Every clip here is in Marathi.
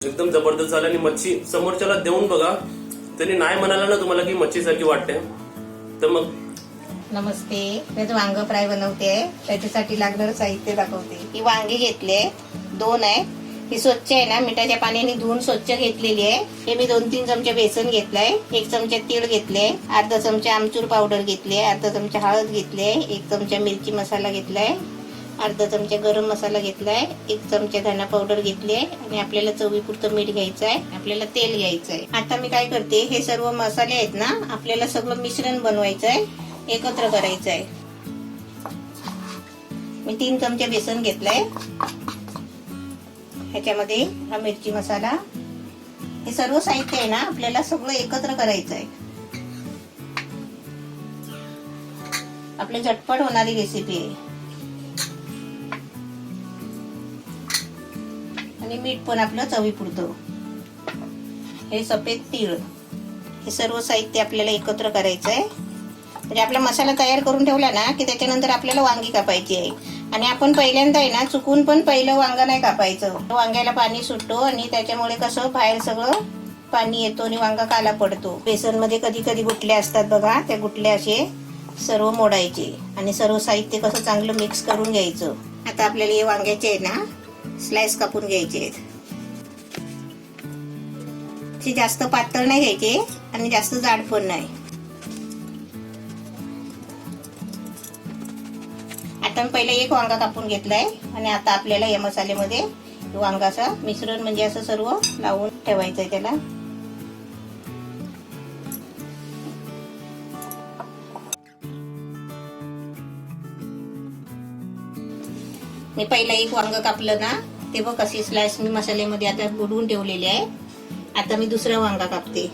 एकदम जबरदस्त झालं आणि मच्छी समोरच्याला देऊन बघा, त्यांनी नाही म्हणाला ना तुम्हाला की मच्छी सारखी वाटते, तर मग नमस्ते, मी वांग फ्राय बनवते. त्याच्यासाठी लागणारं साहित्य दाखवते. ही वांगी घेतले 2 आहे. ही स्वच्छ आहे ना, मिठाच्या पाण्याने धुवून स्वच्छ घेतलेली आहे. हे मी 2-3 चमचे बेसन घेतलंय, 1 चमचा तीळ घेतले, अर्धा चमचा आमचूर पावडर घेतले, अर्धा चमचा हळद घेतले, 1 चमचा मिरची मसाला घेतलाय, अर्धा चमचा गरम मसाला घेतलाय, 1 चमचा धना पावडर घेतली आणि आपल्याला चवीपुरतं मीठ घ्यायचं आहे. आपल्याला तेल घ्यायचं आहे. आता मी काय करते, हे सर्व मसाले आहेत ना, आपल्याला सगळं मिश्रण बनवायचं आहे, एकत्र करायचं आहे. मी 3 चमचे बेसन घेतलंय, ह्याच्यामध्ये हा मिरची मसाला, हे सर्व साहित्य आहे ना, आपल्याला सगळं एकत्र करायचं आहे. आपली झटपट होणारी रेसिपी आहे. आणि मीठ पण आपलं चवीपुरतं. हे सफेद तीळ, हे सर्व साहित्य आपल्याला एकत्र करायचं आहे. म्हणजे आपला मसाला तयार करून ठेवला ना की त्याच्यानंतर आपल्याला वांगी कापायची आहे. आणि आपण पहिल्यांदा आहे ना, चुकून पण पहिलं वांगा नाही कापायचं. वांग्याला पाणी सुटतो आणि त्याच्यामुळे कसं बाहेर सगळं पाणी येतो आणि वांगा काला पडतो. बेसन मध्ये कधी कधी गुटले असतात बघा, त्या गुटले असे सर्व मोडायचे आणि सर्व साहित्य कसं चांगलं मिक्स करून घ्यायचं. आता आपल्याला हे वांग्याचे आहे ना, स्लाइस कापून घ्यायचे आहेत. ते जास्त पातळ नाही घ्यायचे आणि जास्त जाड पण नाही. आता मी पहिले 1 वांगा कापून घेतलाय आणि आता आपल्याला या मसाल्यामध्ये वांगाचं मिश्रण म्हणजे असं सर्व लावून ठेवायचंय त्याला. मी पहिला 1 वांग कापलं ना, ते बघ कशी स्लाइस मी मसाल्यामध्ये आता बुडवून ठेवलेली आहे. आता मी दुसरा वांगा कापते.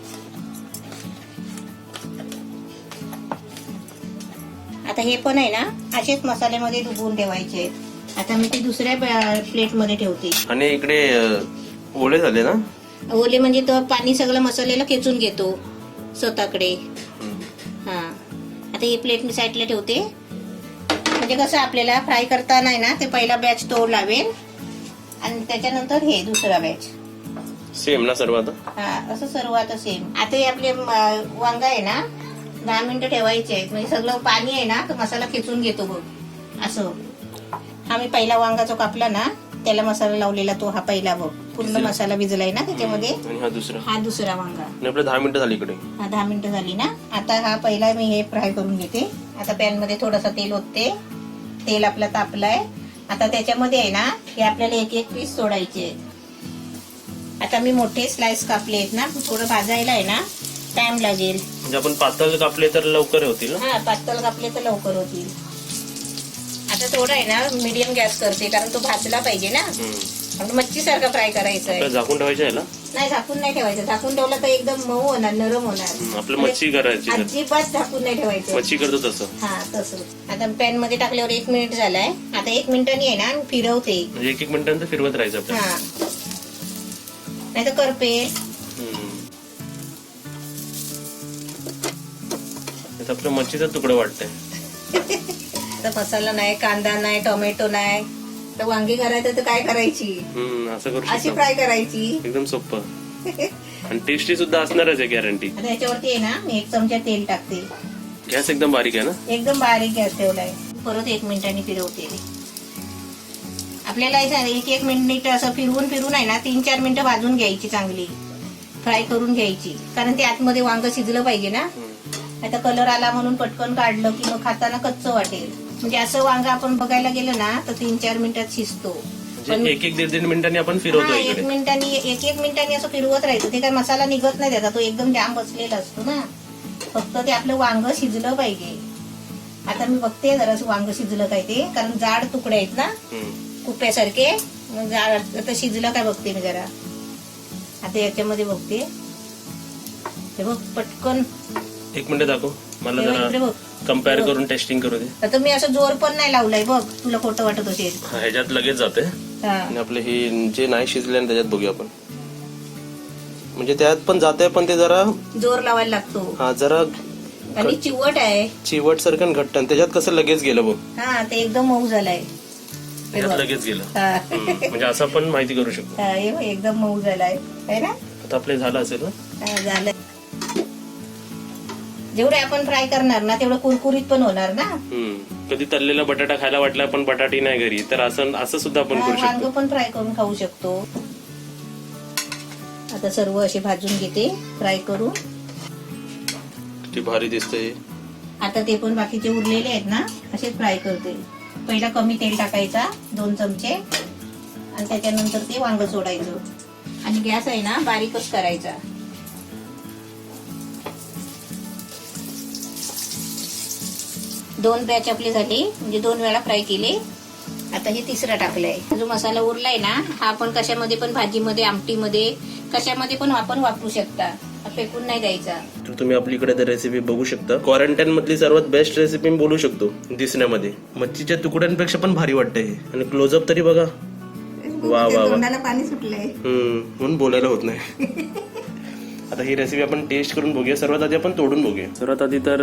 आता हे पण आहे ना, असेच मसाल्यामध्ये डुबवून ठेवायचे. आता मी ते दुसऱ्या प्लेट मध्ये ठेवते. आणि इकडे ओले झाले ना, ओले म्हणजे तो पाणी सगळं मसाल्याला खेचून घेतो स्वतःकडे. हा, आता ही प्लेट मी साईडला ठेवते. म्हणजे कसं आपल्याला फ्राय करताना आहे ना, ते पहिला बॅच तो लावेल आणि त्याच्यानंतर हे दुसरा बॅच. सेम ना सर्व आता. हा, असं सर्व आता सेम. आता हे आपले वांगा आहे ना 10 मिनिटं ठेवायचे आहेत. म्हणजे सगळं पाणी आहे ना, तो मसाला खेचून घेतो बघ असं. हा मी पहिला वांगा जो कापला ना, त्याला मसाला लावलेला तो हा पहिला बघ, पूर्ण मसाला भिजलाय ना त्याच्यामध्ये. आणि हा दुसरा वांगा. आपलं 10 मिनिटं झाली इकडे. हा 10 मिनिटं झाली ना. आता हा पहिला मी हे फ्राय करून घेते. आता पॅन मध्ये थोडंसं तेल ओतते. तेल आपलं तापलंय. आता त्याच्यामध्ये आहे ना, हे आपल्याला 1-1 पीस सोडायचे. आता मी मोठे स्लाइस कापले आहेत ना, थोडं भाजायला आहे ना टाइम लागेल. म्हणजे आपण पातळ कापले तर लवकर होतील ना. हा, पातळ कापले तर लवकर होतील. आता थोडं आहे ना मीडियम गॅस करते, कारण तो भाजला पाहिजे ना. मच्छी सारखा फ्राय करायचा आहे. झाकून ठेवायचं आहे ना. नाही, झाकून नाही ठेवायचं. झाकून ठेवलं तर एकदम मऊ होणार, नरम होणार. आपलं मच्छी करायची, अजिबात झाकून नाही ठेवायचं. मच्छी करतो तसं. हा, तसं. आता पॅन मध्ये टाकल्यावर 1 मिनिट झालाय. आता 1 मिनिटांनी आहे ना फिरवते. म्हणजे 1-1 मिनिटांचं फिरवत राहायचं आपल्याला. हा, नाही तर करपे. आपलं मच्छीचा तुकडा वाटतंय. तर मसाला नाही, कांदा नाही, टोमॅटो नाही, तर वांगी करायचं तर काय करायची, असं करू अशी फ्राय करायची. एकदम सोपं आणि टेस्टी सुद्धा असणारच आहे, गॅरंटी. आता याच्यावरती आहे ना मी 1 चमचा तेल टाकते. गॅस एकदम बारीक आहे ना. एकदम बारीक गॅस ठेवलाय. परत 1 मिनिटांनी फिरवते. आपल्याला 1-1 मिनिट असं फिरवून आहे ना 3-4 मिनिटं भाजून घ्यायची, चांगली फ्राय करून घ्यायची. कारण ते आतमध्ये वांग शिजलं पाहिजे ना. आता कलर आला म्हणून पटकन काढलं की मग खाताना कच्चं वाटेल. म्हणजे असं वांग आपण बघायला गेलं ना तर 3-4 मिनिटात शिजतो. पण 1-1-1.5 मिनिटांनी आपण फिरवतो. 1 मिनिटांनी असं फिरवत राहायचं. ते काय मसाला निघत नाही त्याचा, तो एकदम जाम बसलेला असतो ना. फक्त ते आपलं वांग शिजलं पाहिजे. आता मी बघते जरा वांग शिजलं काय ते, कारण जाड तुकडे आहेत ना कुप्यासारखे. आता शिजलं काय बघते मी जरा. आता याच्यामध्ये बघते, हे बघ पटकन 1 मिनिट दाखव मला, जरा कम्पेअर करून टेस्टिंग करू दे. आता मी असं जोर पण नाही लावलाय बघ, तुला खोटं वाटत असेल. ह्याच्यात लगेच जाते. आणि आपले हे जे नाही शिजले त्याच्यात बघूया आपण. म्हणजे त्यात पण जाते, पण ते जरा जोर लावायला लागतो. हा, जरा आणि चिवट आहे, चिवट सारखं घट्ट. त्याच्यात कसं लगेच गेलं बघ. हा, ते एकदम मऊ झालंय. ह्यात लगेच गेलं. हा. म्हणजे असं पण माहिती करू शकतो. हा, हे बघ, एकदम मऊ झालाय है ना. आता आपले झालं असेल ना. हा, झालं. जेवढे आपण फ्राय करणार ना तेवढं कुरकुरीत पण होणार ना. कधी तळलेला बटाटा खायला वाटला पण बटाटी नाही घरी तर असं सुद्धा आपण करू वांग शकतो. पण फ्राय करून खाऊ शकतो. आता सर्व असे भाजून घेते फ्राय करून. किती भारी दिसतंय. आता ते पण बाकीचे उरलेले आहेत ना असेच फ्राय करते. पहिला कमी तेल टाकायचा 2 चमचे आणि त्याच्यानंतर ते वांग सोडायचं आणि गॅस आहे ना बारीकच करायचा. दोन बॅच आपली झाली म्हणजे 2 वेळा फ्राय केले. आता हे तिसरं टाकलंय. जो मसाला उरलाय ना हा आपण कशामध्ये पण भाजीमध्ये आमटीमध्ये कशामध्ये पण आपण वापरू शकता. फेकून नाही द्यायचा. तर तुम्ही आपली इकडे रेसिपी बघू शकता. क्वारंटाईन मधली सर्वात बेस्ट रेसिपी मी बोलू शकतो दिसण्यामध्ये. मच्छीच्या तुकड्यांपेक्षा पण भारी वाटतंय हे. आणि क्लोजअप तरी बघा. वा वा वा. तोंडाला पाणी सुटलंय. म्हणून बोलायला होत नाही. आता ही रेसिपी आपण टेस्ट करून बघूया. सर्वात आधी आपण तोडून बघूया. सर्वात आधी तर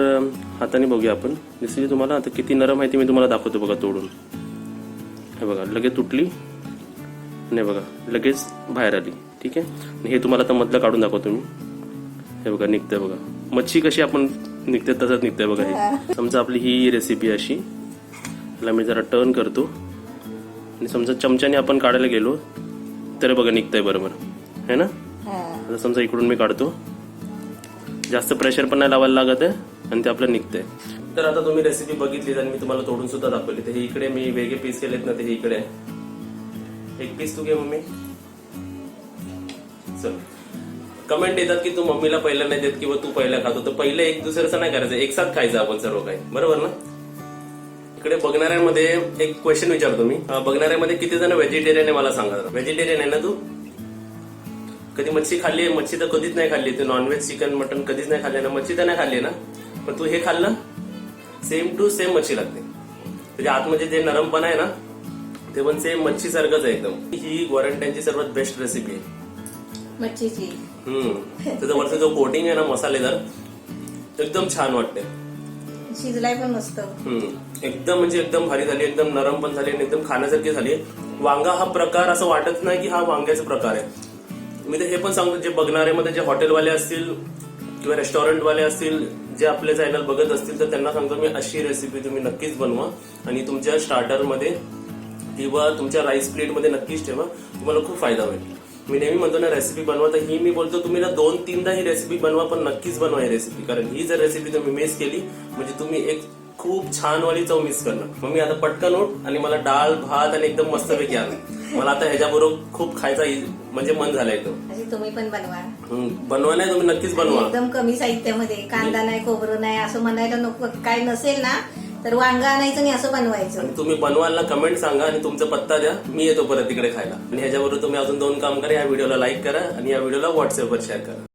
हाताने बघूया आपण. दिसली तुम्हाला आता किती नरम आहे ती मी तुम्हाला दाखवतो बघा तोडून. हे बघा लगेच तुटली नाही बघा लगेच बाहेर आली. ठीक आहे. आणि हे तुम्हाला आता मधलं काढून दाखवतो मी. हे बघा निघतंय बघा. मच्छी कशी आपण निघते तसंच निघतंय बघा. हे समजा आपली ही रेसिपी अशी. त्याला मी जरा टर्न करतो आणि समजा चमच्याने आपण काढायला गेलो तर बघा निघतंय बरोबर है ना. आता समजा इकडून मी काढतो. जास्त प्रेशर पण नाही लावायला लागत आहे आणि ते आपलं निघतंय. तर आता तुम्ही रेसिपी बघितली आणि मी तुम्हाला तोडून सुद्धा दाखवली. तर हे इकडे मी वेगळे पीस केलेत ना ते हे इकडे आहे. एक पीस तू घे मम्मी. चल. कमेंट येतात की तू मम्मीला पहिला नाही देत किंवा तू पहिला खातो. तर पहिले एक दुसऱ्याचं नाही करायचं. एक साथ खायचं आपण सर्व काही. बरोबर ना. इकडे बघणाऱ्यांमध्ये एक क्वेश्चन विचारतो मी. बघणाऱ्यामध्ये किती जण व्हेजिटेरियन आहे मला सांगा. व्हेजिटेरियन आहे ना तू. कधी मच्छी खाल्ली आहे. मच्छी तर कधीच नाही खाल्ली. तू नॉनव्हेज चिकन मटन कधीच नाही खाल्ले ना. मच्छी तर नाही खाल्ली ना. पण तू हे खाल्लं सेम टू सेम मच्छी लागते. त्याच्या आतमध्ये जे नरमपणा आहे ना ते पण सेम मच्छी सारखंच आहे एकदम. ही क्वारंटाईनची सर्वात बेस्ट रेसिपी आहे मच्छीची. त्याचा वरचा जो कोटिंग आहे ना मसालेदार एकदम छान वाटते. शिजलाय पण मस्त. एकदम म्हणजे एकदम भारी झाली. एकदम नरम पण झाली आणि एकदम खाण्यासारखी झाली. वांगा हा प्रकार असं वाटत नाही की हा वांग्याचा प्रकार आहे. मी तर हे पण सांगतो जे बघणाऱ्यामध्ये जे हॉटेलवाले असतील किंवा रेस्टॉरंटवाले असतील जे आपले चॅनल बघत असतील तर त्यांना सांगतो मी अशी रेसिपी तुम्ही नक्कीच बनवा आणि तुमच्या स्टार्टरमध्ये किंवा तुमच्या राईस प्लेटमध्ये नक्कीच ठेवा. तुम्हाला खूप फायदा होईल. मी नेहमी म्हणतो ना रेसिपी बनवा तर ही मी बोलतो तुम्ही ना 2-3दा ही रेसिपी बनवा पण नक्कीच बनवा ही रेसिपी. कारण ही जर रेसिपी तुम्ही मिस केली म्हणजे तुम्ही एक खूप छान वाली चव मिस करणार. मग मी आता पटकन उठ आणि मला डाळ भात आणि एकदम मस्तपैकी आलं. मला आता ह्याच्याबरोबर खूप खायचा म्हणजे मन झालंय तो. तुम्ही पण बनवा. बनवा नाही तुम्ही नक्कीच बनवा. एकदम कमी साहित्यामध्ये. कांदा नाही खोबरं नाही असं म्हणायला नको. काय नसेल ना तर वांगा आणायचं आणि असं बनवायचं. तुम्ही बनवायला कमेंट सांगा आणि तुमचा पत्ता द्या. मी येतो परत तिकडे खायला. आणि ह्याच्याबरोबर तुम्ही अजून 2 काम करा. या व्हिडिओला लाईक करा आणि या व्हिडिओला व्हॉट्सअपवर शेअर करा.